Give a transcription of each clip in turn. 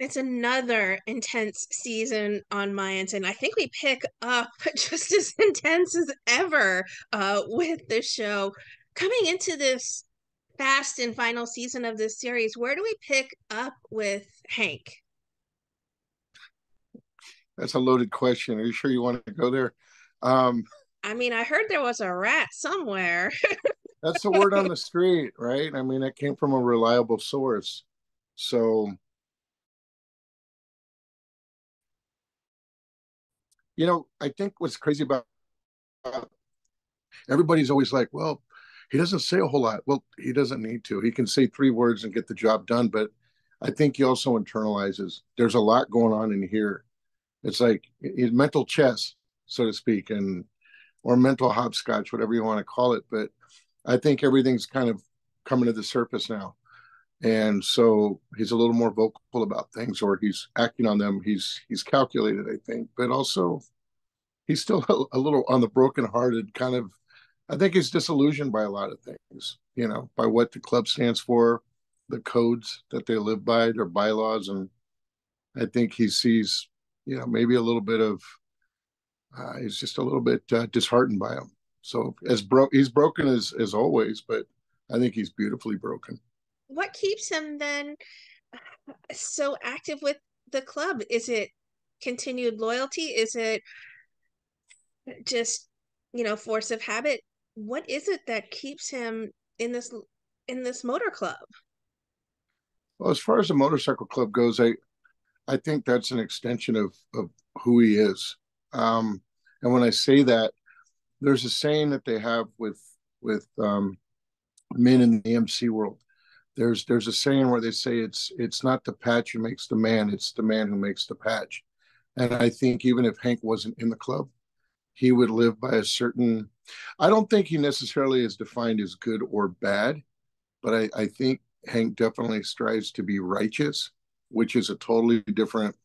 It's another intense season on Mayans, and I think we pick up just as intense as ever with this show. Coming into this fast and final season of this series, where do we pick up with Hank? That's a loaded question. Are you sure you want to go there? Um, I mean, I heard there was a rat somewhere. that's the word on the street, right? I mean, it came from a reliable source. So, I think what's crazy about everybody's always like, well, he doesn't say a whole lot. Well, he doesn't need to. He can say 3 words and get the job done. But I think he also internalizes there's a lot going on in here. It's like mental chess, so to speak, and or mental hopscotch, whatever you want to call it. But I think everything's kind of coming to the surface now. And so he's a little more vocal about things, or he's acting on them. He's calculated, I think, but also he's still a little on the brokenhearted kind of. I think he's disillusioned by a lot of things, by what the club stands for, the codes that they live by, their bylaws, and I think he sees, maybe a little bit of. He's just a little bit disheartened by him. So he's broken as always, but I think he's beautifully broken. What keeps him then so active with the club? Is it continued loyalty? Is it just, force of habit? What is it that keeps him in this motor club? Well, as far as the motorcycle club goes, I think that's an extension of who he is. And when I say that, there's a saying that they have with men in the MC world. There's a saying where they say it's not the patch who makes the man, it's the man who makes the patch. And I think even if Hank wasn't in the club, he would live by a certain. I don't think he necessarily is defined as good or bad, but I think Hank definitely strives to be righteous, which is a totally different,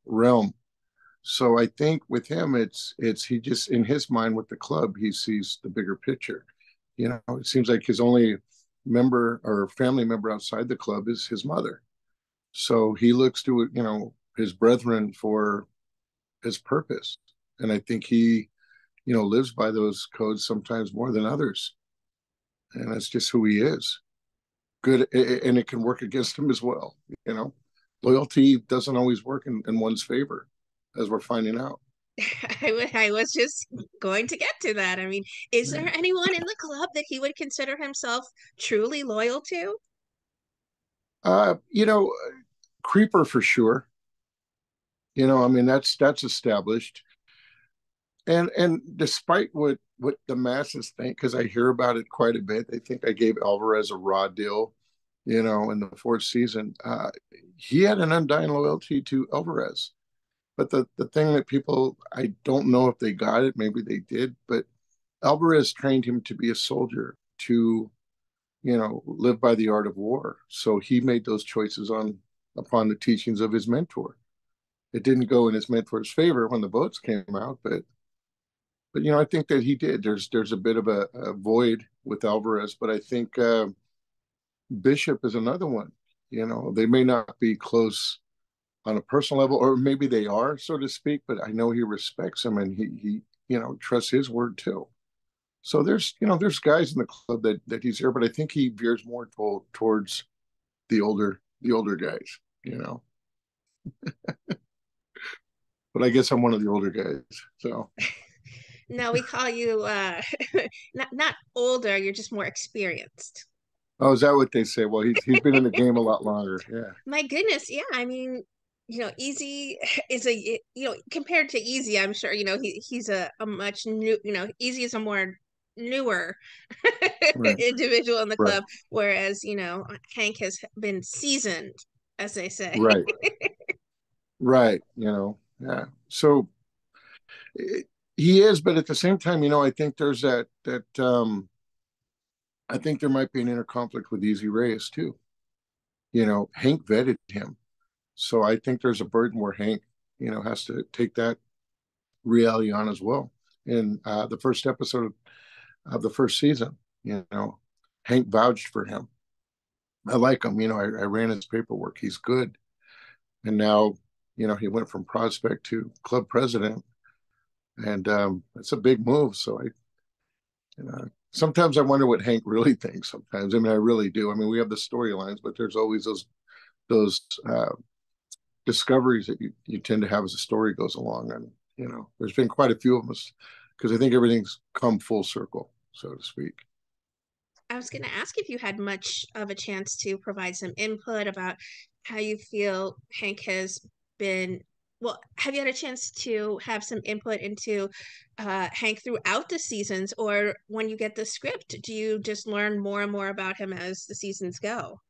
realm. So I think with him, it's he just in his mind with the club, he sees the bigger picture. It seems like his only member or family member outside the club is his mother. So he looks to his brethren for his purpose, and I think he lives by those codes sometimes more than others, and that's just who he is. Good, and it can work against him as well. You know, Loyalty doesn't always work in one's favor, as we're finding out. I was just going to get to that. I mean, is there anyone in the club that he would consider himself truly loyal to? Uh, you know, Creeper for sure. I mean that's established. And despite what the masses think, because I hear about it quite a bit, they think I gave Alvarez a raw deal, in the fourth season. He had an undying loyalty to Alvarez. But the thing that people, I don't know if they got it, maybe they did, but Alvarez trained him to be a soldier, to, live by the art of war. So he made those choices upon the teachings of his mentor. It didn't go in his mentor's favor when the votes came out, but I think that he did. There's a bit of a void with Alvarez, but I think Bishop is another one. They may not be close on a personal level, or maybe they are, so to speak, but I know he respects him and he trusts his word too. So there's guys in the club that he's here, but I think he veers more towards the older guys, you know. But I guess I'm one of the older guys. So No, we call you not older, you're just more experienced. oh, is that what they say? Well, he's been in the game a lot longer. Yeah. My goodness, yeah. I mean, Easy is compared to Easy, I'm sure, he's a much new, Easy is a more newer Right. individual in the Right. club, whereas, Hank has been seasoned, as they say. Right. Right. Yeah. So he is, but at the same time, I think there's that I think there might be an inner conflict with Easy Reyes too. Hank vetted him. So I think there's a burden where Hank, has to take that reality on as well. In the first episode of the first season, Hank vouched for him. I like him. I ran his paperwork. He's good. And now, he went from prospect to club president, and it's a big move. So sometimes I wonder what Hank really thinks. Sometimes, I mean, I really do. I mean, we have the storylines, but there's always those discoveries that you tend to have as the story goes along. And there's been quite a few of us because I think everything's come full circle, so to speak. I was going to ask if you had much of a chance to provide some input about how you feel Hank has been. Well, have you had a chance to have some input into Hank throughout the seasons, or when you get the script, do you just learn more and more about him as the seasons go?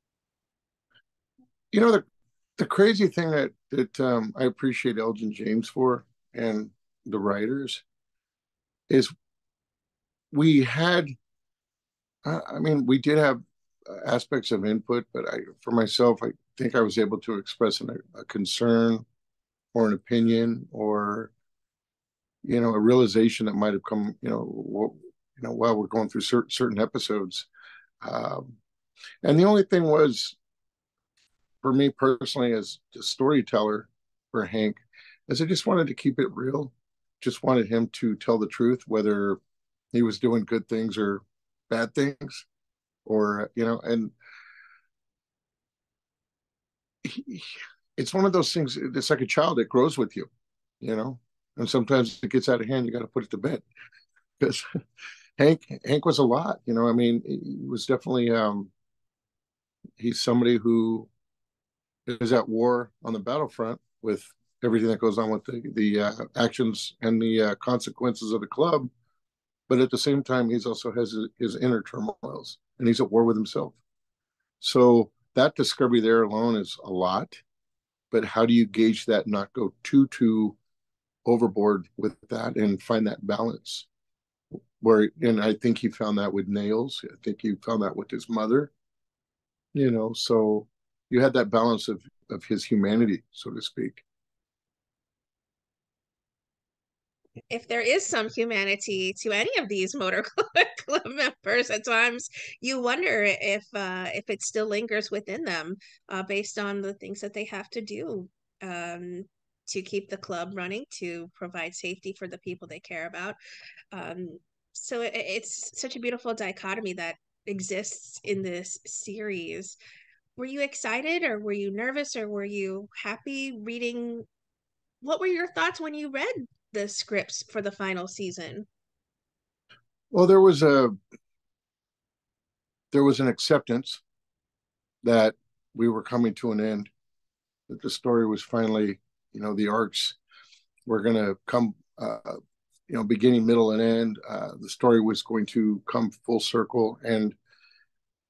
The crazy thing that I appreciate Elgin James for, and the writers, is we had. I mean, we did have aspects of input, but for myself, I think I was able to express a concern or an opinion or a realization that might have come while we're going through certain episodes. Um, and the only thing was, for me personally, as a storyteller for Hank, is I just wanted to keep it real. Just wanted him to tell the truth, whether he was doing good things or bad things, or and he, it's one of those things. It's like a child that grows with you, you know. And sometimes it gets out of hand. You got to put it to bed because Hank was a lot. I mean, he was definitely he's somebody who is at war on the battlefront with everything that goes on with the actions and the consequences of the club. But at the same time, he's also has his inner turmoils, and he's at war with himself. So that discovery there alone is a lot. But how do you gauge that, and not go too overboard with that, and find that balance? And I think he found that with Nails. I think he found that with his mother. So you had that balance of his humanity, so to speak. If there is some humanity to any of these motor club members, at times you wonder if it still lingers within them, based on the things that they have to do, um, to keep the club running, to provide safety for the people they care about. Um, so it's such a beautiful dichotomy that exists in this series. Were you excited, or were you nervous, or were you happy reading? What were your thoughts when you read the scripts for the final season? Well, there was an acceptance that we were coming to an end, that the story was finally, the arcs were going to come, beginning, middle, and end. The story was going to come full circle. And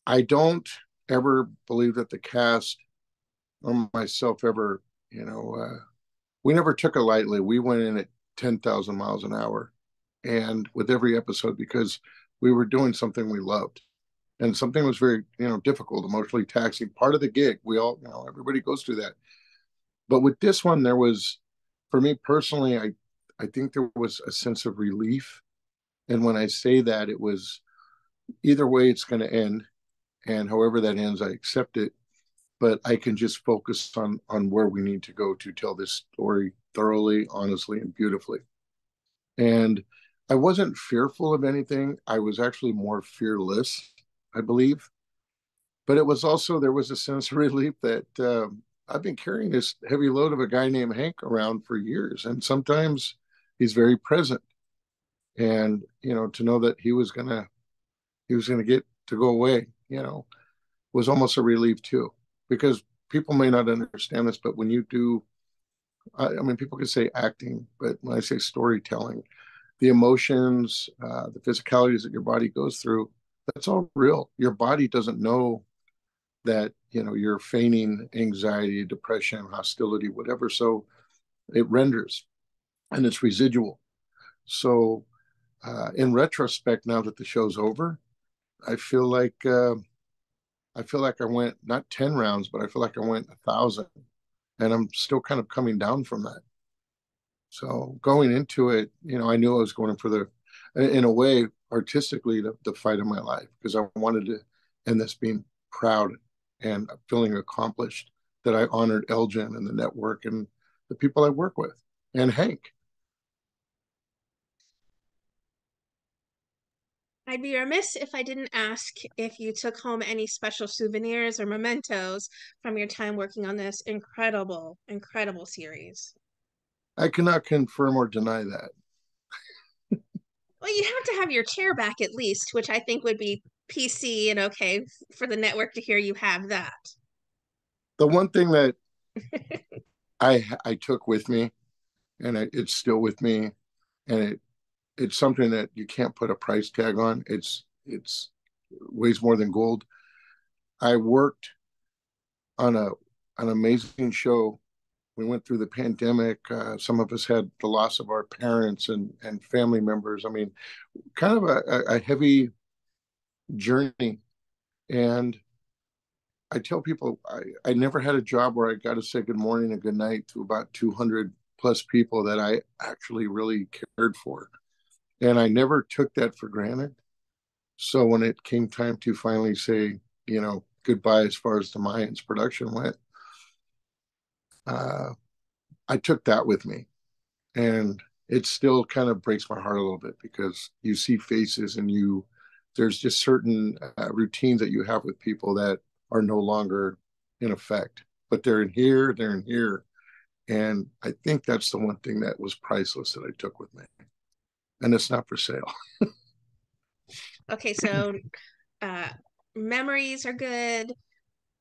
I don't ever believe that the cast or myself ever, we never took it lightly. We went in at 10,000 miles an hour, and with every episode, because we were doing something we loved, and something was very, difficult, emotionally taxing, part of the gig. We all, everybody goes through that. But with this one, there was, for me personally, I think there was a sense of relief. And when I say that, it was, either way it's going to end, and however that ends, I accept it. But I can just focus on where we need to go to tell this story thoroughly, honestly, and beautifully. And I wasn't fearful of anything. I was actually more fearless, I believe. But it was also, there was a sense of relief that I've been carrying this heavy load of a guy named Hank around for years, and sometimes he's very present. And to know that he was gonna get to go away, was almost a relief too, because people may not understand this, but when you do, I mean, people can say acting, but when I say storytelling, the emotions, the physicalities that your body goes through, that's all real. Your body doesn't know that you're feigning anxiety, depression, hostility, whatever. So it renders, and it's residual. So in retrospect, now that the show's over, I feel like I went not 10 rounds, but I feel like I went 1,000, and I'm still kind of coming down from that. So going into it, I knew I was going for in a way, artistically, the fight of my life, because I wanted to end this being proud and feeling accomplished that I honored Elgin and the network and the people I work with and Hank. I'd be remiss if I didn't ask if you took home any special souvenirs or mementos from your time working on this incredible, incredible series. I cannot confirm or deny that. Well, you have to have your chair back at least, which I think would be PC and okay for the network to hear you have that. The one thing that I took with me, and it's still with me, and it's something that you can't put a price tag on. It's weighs more than gold. I worked on an amazing show. We went through the pandemic. Some of us had the loss of our parents and family members. I mean, kind of a heavy journey. And I tell people I never had a job where I got to say good morning and good night to about 200 plus people that I actually really cared for. And I never took that for granted. So when it came time to finally say, goodbye as far as the Mayans production went, uh, I took that with me. And it still kind of breaks my heart a little bit because you see faces and there's just certain routines that you have with people that are no longer in effect, but they're in here, they're in here. And I think that's the one thing that was priceless that I took with me. And it's not for sale. Okay, so uh, memories are good.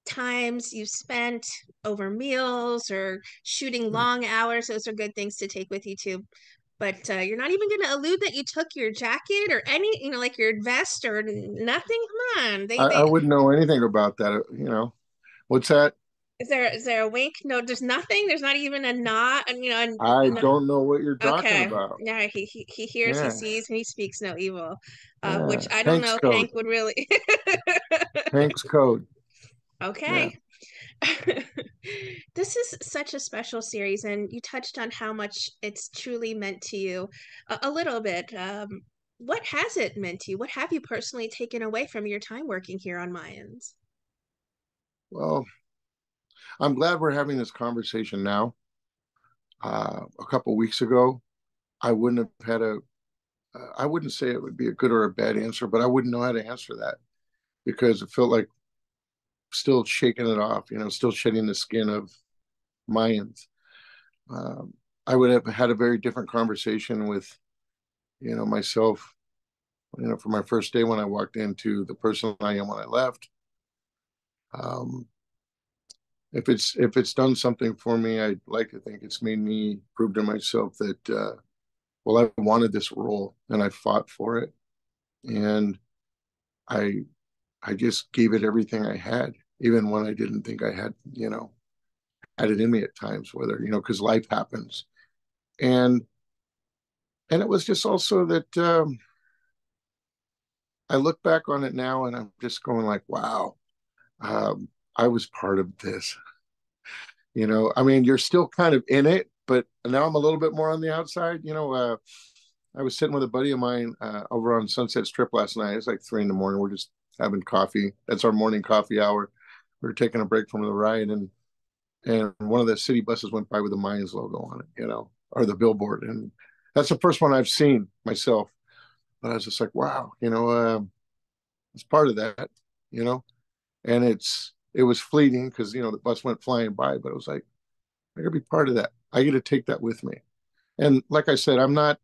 Times you spent over meals or shooting long hours, those are good things to take with you too. But you're not even going to allude that you took your jacket or any, like your vest or nothing. Come on, I wouldn't know anything about that. What's that? is there a wink? No, there's nothing. There's not even a nod. And I don't know what you're talking okay. about. Yeah, he hears, he Yeah. sees, and he speaks no evil. Yeah. Which I don't Hank's know if code. Hank would really. Hank's code. Yeah. Okay. This is such a special series, and you touched on how much it's truly meant to you a little bit. What has it meant to you? What have you personally taken away from your time working here on Mayans? Well, I'm glad we're having this conversation now. A couple weeks ago, I wouldn't have had I wouldn't say it would be a good or a bad answer, but I wouldn't know how to answer that because it felt like still shaking it off, still shedding the skin of Mayans. Um, I would have had a very different conversation with, myself, for my first day when I walked into the person I am when I left. Um, if it's done something for me, I'd like to think it's made me prove to myself that well, I wanted this role and I fought for it, and I I just gave it everything I had, even when I didn't think I had it in me at times. Whether because life happens, and and it was just also that I look back on it now and I'm just going like, wow, I was part of this. I mean, you're still kind of in it, but now I'm a little bit more on the outside. I was sitting with a buddy of mine over on Sunset Strip last night. It's like 3 in the morning. We're just having coffee. That's our morning coffee hour. We were taking a break from the ride, and one of the city buses went by with the Mayans logo on it, or the billboard, and that's the first one I've seen myself. But I was just like, wow, it's part of that, you know, and it was fleeting because the bus went flying by, but it was like I gotta be part of that. I get to take that with me, and like I said, I'm not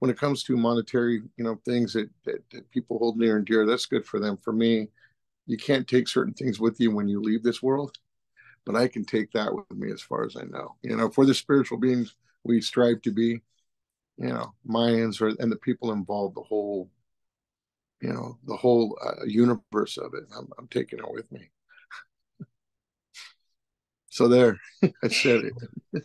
when it comes to monetary, things that people hold near and dear, that's good for them. For me, you can't take certain things with you when you leave this world, but I can take that with me as far as I know. For the spiritual beings we strive to be, Mayans and the people involved, the whole universe of it. I'm taking it with me. So there, I said it.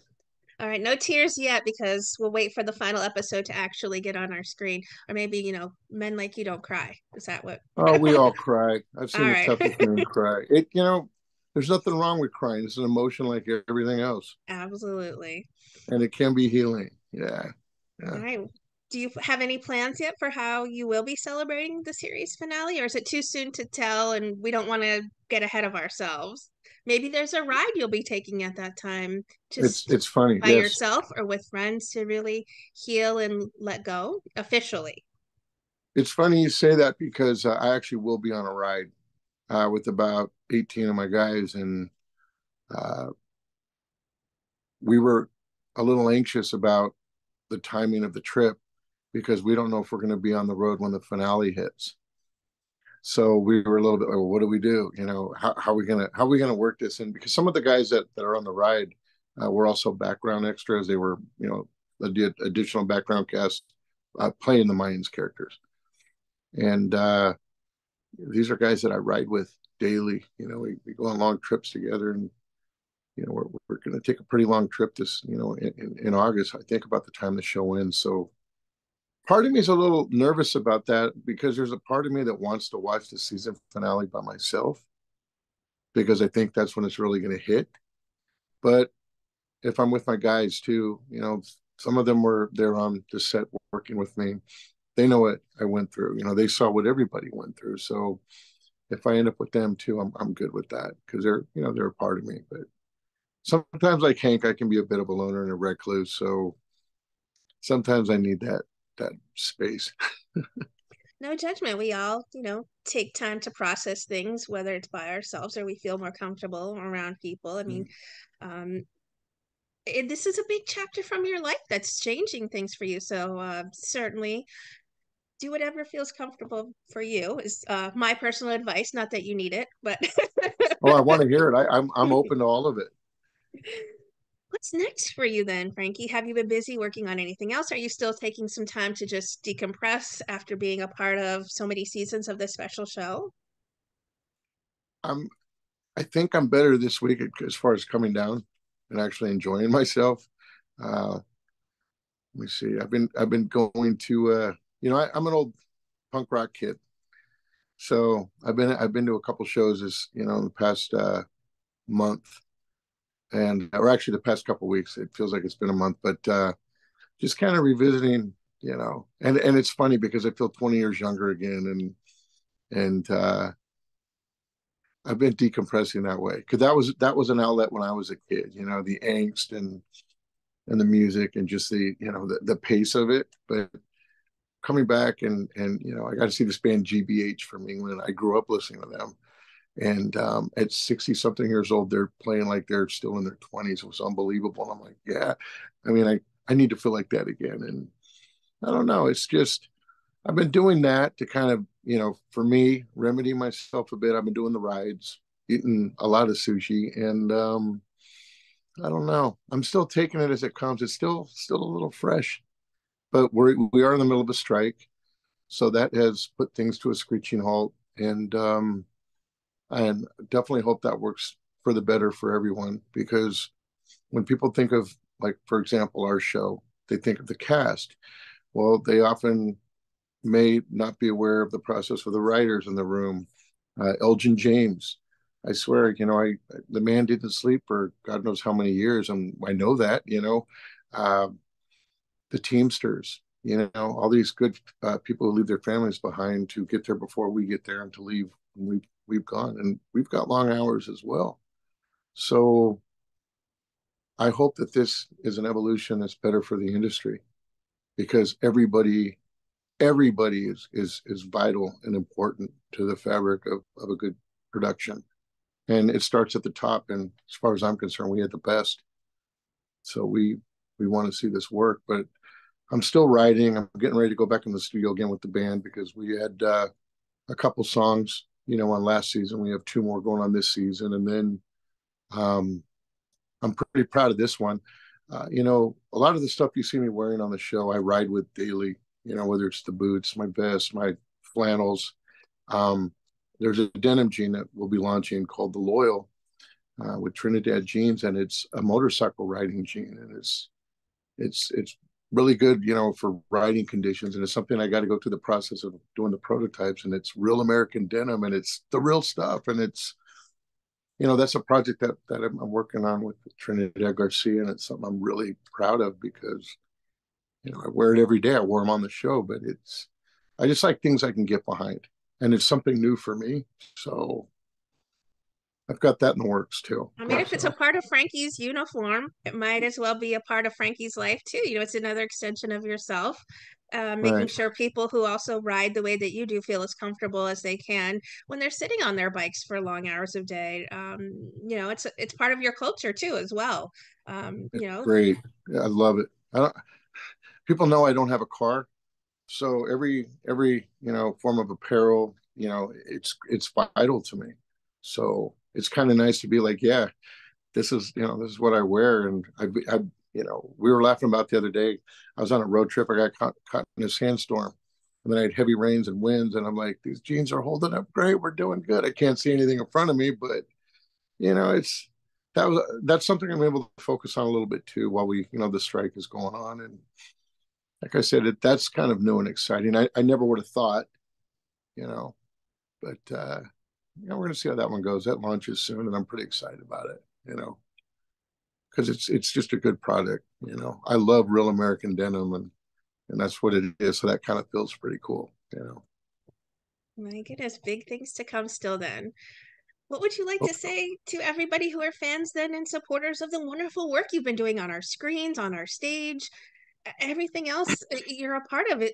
All right, no tears yet because we'll wait for the final episode to actually get on our screen. Or maybe, men like you don't cry. Is that what? Oh, we all cry. I've All seen the right. toughest man cry. There's nothing wrong with crying. It's an emotion like everything else, Absolutely. and it can be healing. Yeah, All yeah. right. Do you have any plans yet for how you will be celebrating the series finale, or is it too soon to tell and we don't want to get ahead of ourselves? Maybe there's a ride you'll be taking at that time, just It's funny. by Yes, yourself or with friends to really heal and let go officially. it's funny you say that because I actually will be on a ride with about 18 of my guys, and uh, we were a little anxious about the timing of the trip because we don't know if we're going to be on the road when the finale hits. So we were a little bit like, well, what do we do? You know, how are we gonna work this in? Because some of the guys that are on the ride were also background extras. They were, you know, the additional background cast playing the Mayans characters. And these are guys that I ride with daily. You know, we go on long trips together, and you know, we're going to take a pretty long trip this, you know, in August. I think about the time the show ends. So part of me is a little nervous about that because there's a part of me that wants to watch the season finale by myself because I think that's when it's really going to hit. But if I'm with my guys too, you know, some of them were there on the set working with me. They know what I went through. You know, they saw what everybody went through. So if I end up with them too, I'm good with that because they're, you know, they're a part of me. But sometimes like Hank, I can be a bit of a loner and a recluse. So sometimes I need that space. No judgment. We all, take time to process things, whether it's by ourselves or we feel more comfortable around people. I mean, um, this is a big chapter from your life that's changing things for you. So certainly do whatever feels comfortable for you is my personal advice. Not that you need it, but Oh, I want to hear it. I'm open to all of it. what's next for you then, Frankie? Have you been busy working on anything else? Are you still taking some time to just decompress after being a part of so many seasons of this special show? I'm I think I'm better this week as far as coming down and actually enjoying myself. Let me see. I've been going to you know, I'm an old punk rock kid. So I've been to a couple shows this, you know, in the past month, and or actually the past couple weeks. It feels like it's been a month, but just kind of revisiting, you know, and it's funny because I feel 20 years younger again, and I've been decompressing that way because that was an outlet when I was a kid, you know, the angst and the music and just the, you know, the pace of it. But coming back and you know, I got to see this band GBH from England. I grew up listening to them, and at 60 something years old, they're playing like they're still in their 20s. It was unbelievable. And I'm like, yeah, I mean, I need to feel like that again. And I don't know. It's just I've been doing that to kind of, you know, for me, remedy myself a bit. I've been doing the rides, eating a lot of sushi, and I don't know. I'm still taking it as it comes. It's still a little fresh, but we are in the middle of a strike, so that has put things to a screeching halt. And definitely hope that works for the better for everyone because when people think of, like, for example, our show, they think of the cast. Well, they often may not be aware of the process of the writers in the room. Elgin James, I swear, you know, the man didn't sleep for God knows how many years, and I know that, you know, uh, the Teamsters, you know, all these good people who leave their families behind to get there before we get there and to leave when we've gone, and we've got long hours as well. So I hope that this is an evolution that's better for the industry because everybody is vital and important to the fabric of a good production. And it starts at the top. And as far as I'm concerned, we had the best. So we want to see this work. But I'm still writing. I'm getting ready to go back in the studio again with the band because we had a couple songs, you know, on last season. We have two more going on this season, and then um, I'm pretty proud of this one. You know, a lot of the stuff you see me wearing on the show, I ride with daily. You know, whether it's the boots, my vest, my flannels. Um, there's a denim jean that we'll be launching called the Loyal with Trinidad jeans, and it's a motorcycle riding jean, and it's really good, you know, for riding conditions, and it's something I got to go through the process of doing the prototypes, and it's real American denim, and it's the real stuff, and it's, you know, that's a project that I'm working on with Trinidad Garcia, and it's something I'm really proud of because I wear it every day. I wore them on the show, but I just like things I can get behind, and it's something new for me. So I've got that in the works too. I mean, if it's a So part of Frankie's uniform, it might as well be a part of Frankie's life too. It's another extension of yourself. Making right, sure people who also ride the way that you do feel as comfortable as they can when they're sitting on their bikes for long hours of day. It's part of your culture too, as well. Um, it's you know, great. I love it. I don't, people know I don't have a car, so every form of apparel, it's vital to me. So it's kind of nice to be like, yeah, this is what I wear. And we were laughing about the other day. I was on a road trip. I got caught in a sandstorm, and then I had heavy rains and winds. And I'm like, these jeans are holding up great. We're doing good. I can't see anything in front of me, but it's that's something I'm able to focus on a little bit too while the strike is going on. And like I said, that's kind of new and exciting. I never would have thought, you know, but we're going to see how that one goes. That launches soon, and I'm pretty excited about it. Because it's just a good product. I love real American denim, and that's what it is. So that kind of feels pretty cool. my goodness, big things to come still then. What would you like to say to everybody who are fans then and supporters of the wonderful work you've been doing on our screens, on our stage, everything else you're a part of it?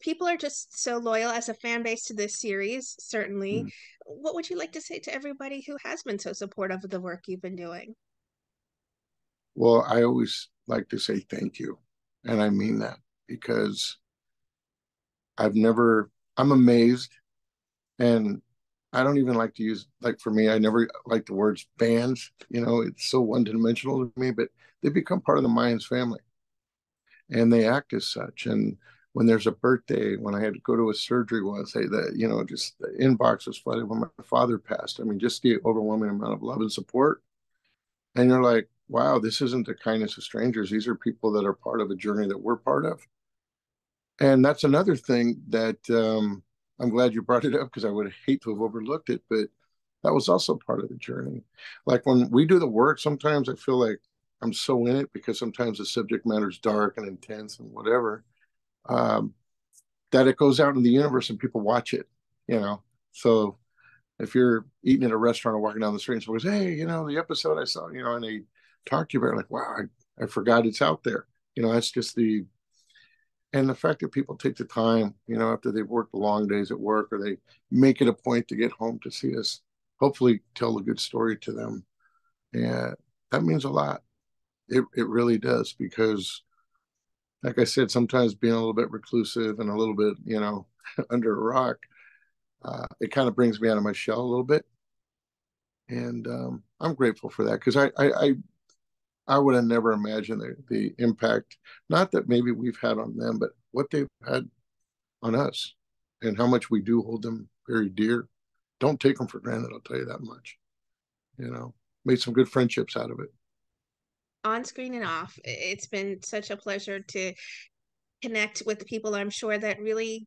People are just so loyal as a fan base to this series, certainly. What would you like to say to everybody who has been so supportive of the work you've been doing? Well, I always like to say thank you, and I mean that because I'm amazed, and I don't even like to use, like, for me, I never like the words fans. It's so one dimensional to me, but they become part of the Mayans family, and they act as such. And when there's a birthday, when I had to go to a surgery once, just the inbox was flooded when my father passed. I mean, just the overwhelming amount of love and support. And you're like, wow, this isn't the kindness of strangers. These are people that are part of a journey that we're part of. And that's another thing that I'm glad you brought it up, because I would hate to have overlooked it, but that was also part of the journey. Like when we do the work, sometimes I feel like I'm so in it because sometimes the subject matter is dark and intense and whatever, um, that it goes out in the universe and people watch it, you know. So if you're eating at a restaurant or walking down the street and someone goes, hey, the episode I saw, and they talk to you about it, like, wow, I forgot it's out there. That's just and the fact that people take the time, after they've worked long days at work, or they make it a point to get home to see us, hopefully tell a good story to them. And that means a lot. It really does, because like I said, sometimes being a little bit reclusive and a little bit, under a rock, it kind of brings me out of my shell a little bit. And I'm grateful for that, because I would have never imagined the impact, not that maybe we've had on them, but what they've had on us, and how much we do hold them very dear. Don't take them for granted, I'll tell you that much. Made some good friendships out of it. On screen and off, it's been such a pleasure to connect with the people I'm sure that really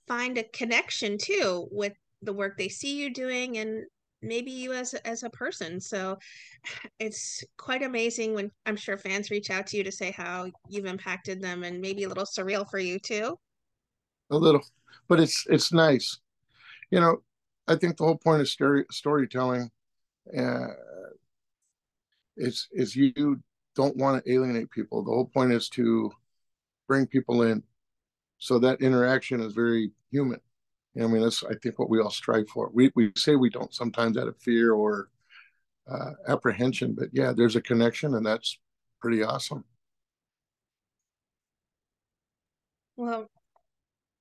find a connection too with the work they see you doing and maybe you as a person. So it's quite amazing when I'm sure fans reach out to you to say how you've impacted them, and maybe a little surreal for you too. A little, but it's nice. You know, I think the whole point of storytelling uh, is you don't want to alienate people. The whole point is to bring people in, so that interaction is very human. I mean, that's, I think, what we all strive for. We say we don't sometimes out of fear or apprehension, but yeah, there's a connection, and that's pretty awesome. Well,